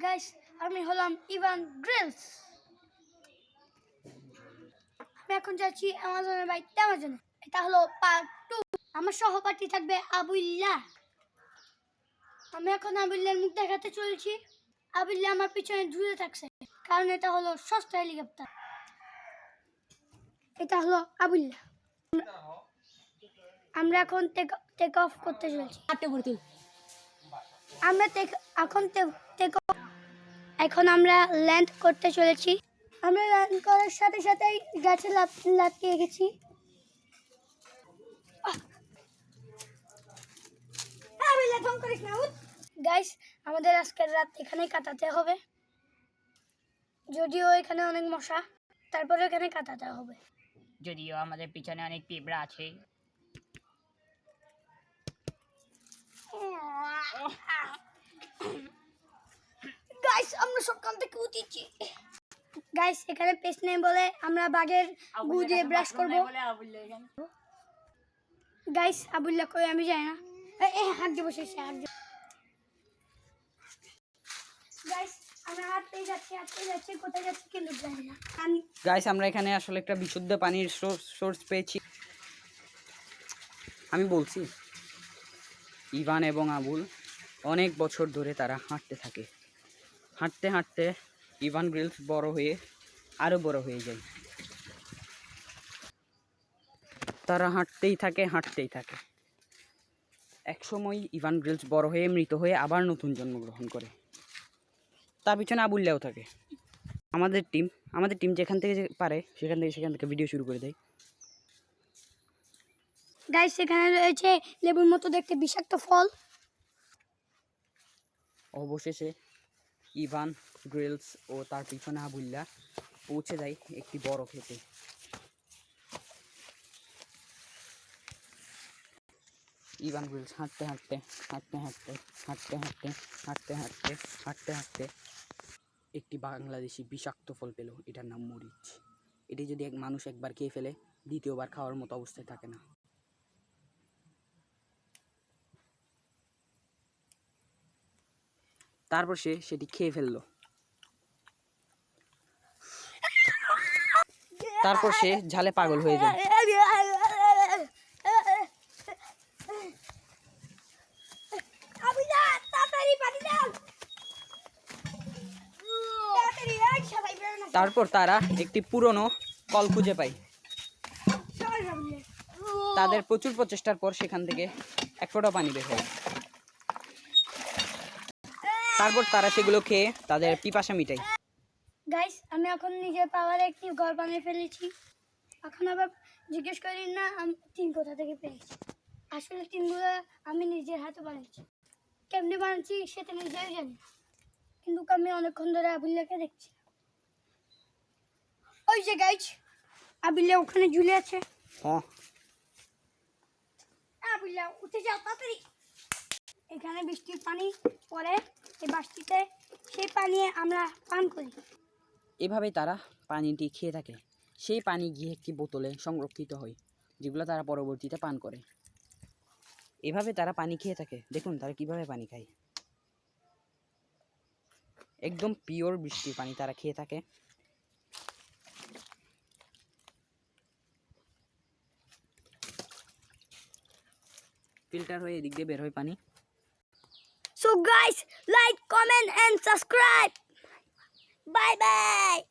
Guys আমি হলাম Ivan Grylls. আমি এখন যাচ্ছি অ্যামাজনের বাইকটা অ্যামাজনে। এটা হলো পার্ট 2। আমার সহপাঠী থাকবে আবুল্লাহ। আমি এখন আবুল্লাহর মুখ দেখাতে চলছি। আবুল্লাহ আমার পিছনে ঝুলে থাকছে, কারণ এটা হলো সস্তা হেলিকপ্টার। এটা হলো আবুল্লাহ। আমরা এখন টেক অফ করতে চলছি। এখন আমরা ল্যান্ড করতে চলেছি। আমরা ল্যান্ড করার সাথে সাথেই গাছে লাটকে গেছি। গাইস আমাদের আজকের রাত এখানেই কাটাতে হবে, যদিও এখানে অনেক মশা, তারপরে এখানে কাটাতে হবে। যদিও আমাদের পিছনে অনেক পিঁপড়া আছে। গাইস আমরা সকাল থেকে উঠেছি। গাইস এখানে পেস্ট নেই বলে আমরা বাগের গু দিয়ে ব্রাশ করব। গাইস আবুল্লাহ কই আমি জানি না। এই হাত দিয়ে বসেছে, হাত দিয়ে। গাইস আমরা হাঁটতে যাচ্ছি কোথায় যাচ্ছি কিন্তু জানি না। গাইস আমরা এখানে আসলে একটা বিশুদ্ধ পানির সোর্স পেয়েছি। আমি বলছি ইভান এবং আবুল অনেক বছর ধরে তারা হাঁটতে থাকে। হাঁটতে হাঁটতে ইভান গ্রিলস বড় হয়ে আরও বড় হয়ে যায়। তারা হাঁটতেই থাকে। একসময় ইভান গ্রিলস বড় হয়ে মৃত হয়ে আবার নতুন জন্মগ্রহণ করে। তার পিছনে আবুল্লাও থাকে। আমাদের টিম যেখান থেকে পারে সেখান থেকে ভিডিও শুরু করে দেয়। গাইস এখানে রয়েছে লেবুর মতো দেখতে বিষাক্ত ফল। অবশেষে ইভান গ্রিলস ও তার পিছনে আবুল্লাহ পৌঁছে যায় একটি বড় ক্ষেতে। ইভান গ্রিলস হাঁটতে হাঁটতে একটি বাংলাদেশি বিষাক্ত ফল পেল। এটার নাম মরিচ। এটি যদি মানুষ একবার খেয়ে ফেলে দ্বিতীয়বার খাওয়ার মতো অবস্থায় থাকে না। তারপর সেটি খেয়ে ফেললো। তারপর সে ঝালে পাগল হয়ে যায়। তারপর তারা একটি পুরনো কল খুঁজে পায়। তাদের প্রচুর প্রচেষ্টার পর সেখান থেকে এক ফোঁটা পানি বের হয়। তারপর তারা সেগুলো খেয়ে তাদের পিপাসা মিটায়। গাইস আমি এখন নিজের পাওয়ারে একটি ঘর বানিয়ে ফেলেছি। এখন আবার জিজ্ঞেস করি না আমি টিন কোথা থেকে পেয়েছি। আসলে টিনগুলো আমি নিজের হাতে বানিয়েছি। কেমনি বানিয়েছি সেটা নিজেই জানি, কিন্তু আমি অনেকক্ষণ ধরে আবুল্লাহকে দেখছি। ওই যে গাইস আবুল্লাহ ওখানে ঝুলে আছে। আবুল্লাহ উঠে যাও তাড়াতাড়ি। এখানে বৃষ্টির পানি পড়ে এই বাষ্পীতে, সেই পানি আমরা পান করি। এভাবেই তারা পানিটি খেয়ে থাকে। সেই পানি গিয়ে একটি বোতলে সংরক্ষিত হয়, যেগুলো তারা পরবর্তীতে পান করে। এভাবে তারা পানি খেয়ে থাকে। দেখুন তারা কিভাবে পানি খায়। একদম পিওর বৃষ্টির পানি তারা খেয়ে থাকে। ফিল্টার হয়ে এদিক দিয়ে বের হয় পানি। So guys, like, comment and subscribe. Bye bye.